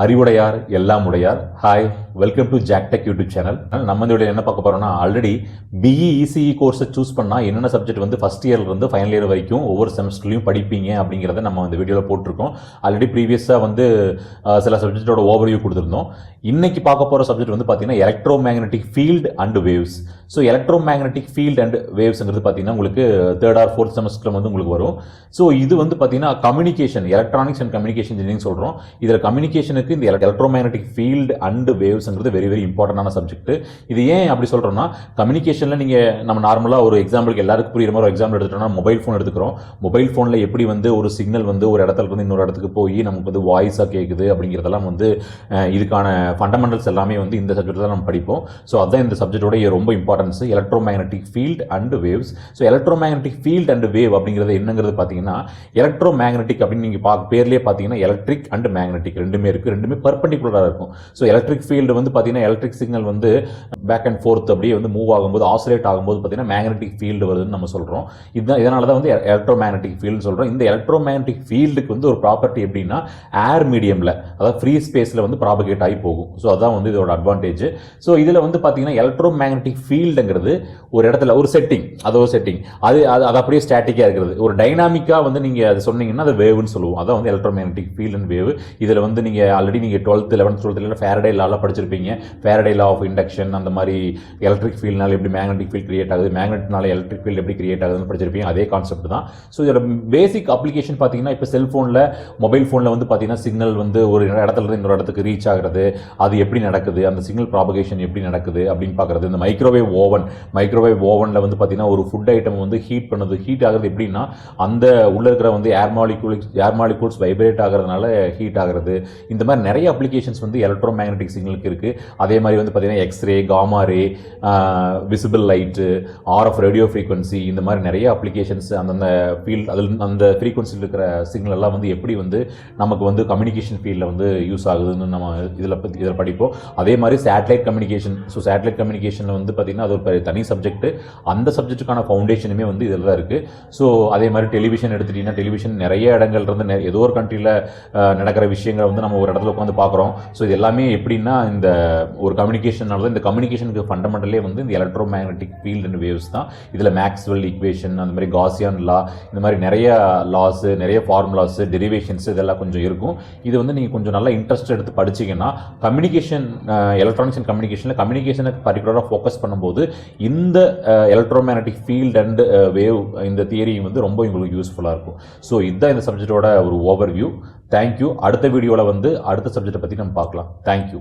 அறிவுடையார் எல்லாம் உடையார். Hi, welcome to Jaktech YouTube channel. நம்ம இந்த வீடியோ என்ன பார்க்க போறோம்னா, ஆல்ரெடி பிஇ இசிஇ கோர்ஸை சூஸ் பண்ணால் என்னென்ன சப்ஜெக்ட் வந்து ஃபஸ்ட் இயர்லேருந்து ஃபைனல் இயர் வரைக்கும் ஒவ்வொரு செமஸ்டர்லையும் படிப்பீங்க அப்படிங்கிறத நம்ம இந்த வீடியோவில் போட்டிருக்கோம். ஆல்ரெடி ப்ரீவியஸாக வந்து சில சப்ஜெக்டோட ஓவர்வியூ கொடுத்துருந்தோம். இன்னைக்கு பார்க்க போகிற சப்ஜெக்ட் வந்து பார்த்தீங்கன்னா electromagnetic field and waves. So electromagnetic field and வேவ்ஸ்ங்கிறது பார்த்தீங்கன்னா உங்களுக்கு தேர்ட் ஆர் ஃபோர்த் செமஸ்டர் வந்து உங்களுக்கு வரும். ஸோ இது வந்து பார்த்தீங்கன்னா communication, electronics and communication engineering சொல்கிறோம். இதில் கம்யூனிகேஷனுக்கு இந்த எலக்ட்ரோ மேக்னெட்டிக் ஃபீல்டு அண்ட் வேவ்ஸ்ங்கிறது வெரி வெரி இம்பார்ட்டன்டான சப்ஜெக்ட். இது ஏன் அப்படி சொல்கிறோம்னா, கம்யூனிகேஷனில் நீங்கள் நம்ம நார்மலாக ஒரு எக்ஸாம்பிளுக்கு எல்லாருக்கும் புரியுற மாதிரி ஒரு எக்ஸாம்பிள் எடுத்துட்டோம்னா, மொபைல் ஃபோன் எடுத்துக்கிறோம். மொபைல் ஃபோனில் எப்படி வந்து ஒரு சிக்னல் வந்து ஒரு இடத்துல இருந்து இன்னொரு இடத்துக்கு போய் நமக்கு வந்து வாய்ஸாக கேட்குது அப்படிங்கிறதெல்லாம் வந்து இதுக்கான ஃபண்டமெண்டல்ஸ் எல்லாமே வந்து இந்த சப்ஜெக்ட் தான் நம்ம படிப்போம். ஸோ அதுதான் இந்த சப்ஜெக்டோட ரொம்ப importance, electro magnetic field and waves. So electromagnetic field and wave அப்படிங்கிறது என்னங்கிறது பார்த்தீங்கன்னா, எலக்ட்ரோ மேக்னெட்டிக் அப்படின்னு நீங்கள் பேர்லேயே பார்த்தீங்கன்னா எலக்ட்ரிக் அண்ட் மேக்னெட்டிக் ரெண்டுமே இருக்குது, ரெண்டுமே பர்பெண்டிகுலராக இருக்கும். ஸோ எலக்ட்ரிக் ஃபீல்டு வந்து பார்த்தீங்கன்னா எலக்ட்ரிக் சிக்னல் வந்து பேக் அண்ட் ஃபோர்த் அப்படியே வந்து மூவ் ஆகும்போது, ஆசிலேட் ஆகும்போது பார்த்தீங்கன்னா மேக்னெட்டிக் ஃபீல்டு வருதுன்னு நம்ம சொல்கிறோம். இதனால தான் வந்து எலக்ட்ரோ மேக்னெட்டிக் ஃபீல்டு சொல்கிறோம். இந்த எலக்ட்ரோ மேக்னெட்டிக் ஃபீல்டுக்கு வந்து ஒரு ப்ராப்பர்ட்டி எப்படின்னா, ஏர் மீடியமில், அதாவது ஃப்ரீ ஸ்பேஸில் வந்து ப்ராபகேட் ஆகி போகும். ஸோ அதான் வந்து இதோட அட்வான்டேஜ். ஸோ இதில் வந்து பார்த்தீங்கன்னா எலக்ட்ரோ மேக்னெட்டிக் ஃபீல்டுங்கிறது ஒரு இடத்துல ஒரு செட்டிங், அது ஒரு செட்டிங், அது அப்படியே ஸ்டாட்டிக்காக இருக்கிறது. ஒரு டைனாமிக்காக வந்து நீங்கள் அது சொன்னீங்கன்னா அது வேவ்னு சொல்லுவோம். அதான் வந்து electro magnetic field and wave. இதில் வந்து நீங்கள் ஆல்ரெடி நீங்கள் 12th 11th 12th ஃபேரடே லாலாம் படிச்சிருப்பீங்க. ஃபேரடே லா ஆஃப் இண்டக்ஷன், அந்த மாதிரி எலக்ட்ரிக் ஃபீல்ட்னால எப்படி மேக்னெட்டிக் ஃபீல்ட் கிரியேட் ஆகுது, மேக்னெட்னால எலக்ட்ரிக் ஃபீல்டு எப்படி கிரியேட் ஆகுதுன்னு படிச்சிருப்பீங்க. அதே கான்செப்ட் தான். ஸோ இதோட பேசிக் அப்ளிகேஷன் பார்த்தீங்கன்னா, இப்போ செல்ஃபோனில், மொபைல் ஃபோனில் வந்து பார்த்தீங்கன்னா சிக்னல் வந்து ஒரு இடத்துல இருந்து இன்னொரு இடத்துக்கு ரீச் ஆகிறது, அது எப்படி நடக்குது, அந்த சிக்னல் ப்ராபகேஷன் எப்படி நடக்குது அப்படின்னு பார்க்குறது. இந்த மைக்ரோவேவ் ஓவனில் வந்து பார்த்தீங்கன்னா ஒரு ஃபுட் ஐட்டம் வந்து ஹீட் பண்ணுது. ஹீட் ஆகிறது எப்படின்னா, அந்த உள்ள இருக்கிற வந்து ஏர் மாலிகூல்ஸ் வைப்ரேட் ஆகிறதுனால ஹீட் ஆகிறது. இந்த மாதிரி நிறைய அப்ளிகேஷன்ஸ் வந்து எலக்ட்ரோ மேக்னெட்டிக் சிக்னலுக்கு இருக்குது. அதே மாதிரி வந்து பார்த்தீங்கன்னா x-ray, gamma ray, visible light, RF radio frequency, இந்த மாதிரி நிறைய அப்ளிகேஷன்ஸ் அந்தந்த ஃபீல்ட், அதில் அந்த ஃப்ரீக்வன்சியில் இருக்கிற சிக்னல் எல்லாம் வந்து எப்படி வந்து நமக்கு வந்து கம்யூனிகேஷன் ஃபீல்டில் வந்து யூஸ் ஆகுதுன்னு நம்ம இதில் படிப்போம். அதே மாதிரி சேட்டலைட் கம்யூனிகேஷன். ஸோ சேட்டலைட் கம்யூனிகேஷனில் வந்து பார்த்தீங்கன்னா அது ஒரு தனி சப்ஜெக்ட். அந்த சப்ஜெக்ட்டுக்கான ஃபவுண்டேஷனுமே வந்து இதில் தான் இருக்குது. ஸோ அதே மாதிரி டெலிவிஷன் எடுத்துட்டிங்கன்னா, டெலிவிஷன் நிறைய இடங்கள் இருந்து ஏதோ ஒரு கண்ட்ரியில் நடக்கிற விஷயங்களை வந்து நம்ம ஒரு இடத்துல உட்காந்து பார்க்குறோம். ஸோ இது எல்லாமே எப்படின்னா இந்த ஒரு கம்யூனிகேஷனால தான். இந்த கம்யூனிகேஷனுக்கு ஃபண்டமெண்டலே வந்து இந்த electromagnetic field and waves தான். இதில் மேக்ஸ்வெல் ஈக்குவேஷன், அந்த மாதிரி காசியன் லா, இந்த மாதிரி நிறைய லாஸ், நிறைய ஃபார்முலாஸ், டெரிவேஷன்ஸ் இதெல்லாம் கொஞ்சம் இருக்கும். இது வந்து நீங்கள் கொஞ்சம் நல்லா இன்ட்ரெஸ்ட் எடுத்து படிச்சிங்கன்னா, கம்யூனிகேஷன், எலக்ட்ரானிக்ஸ் அண்ட் கம்யூனிகேஷனுக்கு பர்டிகுலராக ஃபோக்கஸ் பண்ணும்போது இந்த electromagnetic field and wave இந்த தியரி வந்து ரொம்ப உங்களுக்கு யூஸ்ஃபுல்லாக இருக்கும். ஸோ இதுதான் இந்த சப்ஜெக்டோட ஒரு ஓவர்வியூ. தேங்க்யூ. அடுத்த வீடியோவில் வந்து அடுத்த சப்ஜெக்டை பற்றி நம்ம பார்க்கலாம். தேங்க்யூ.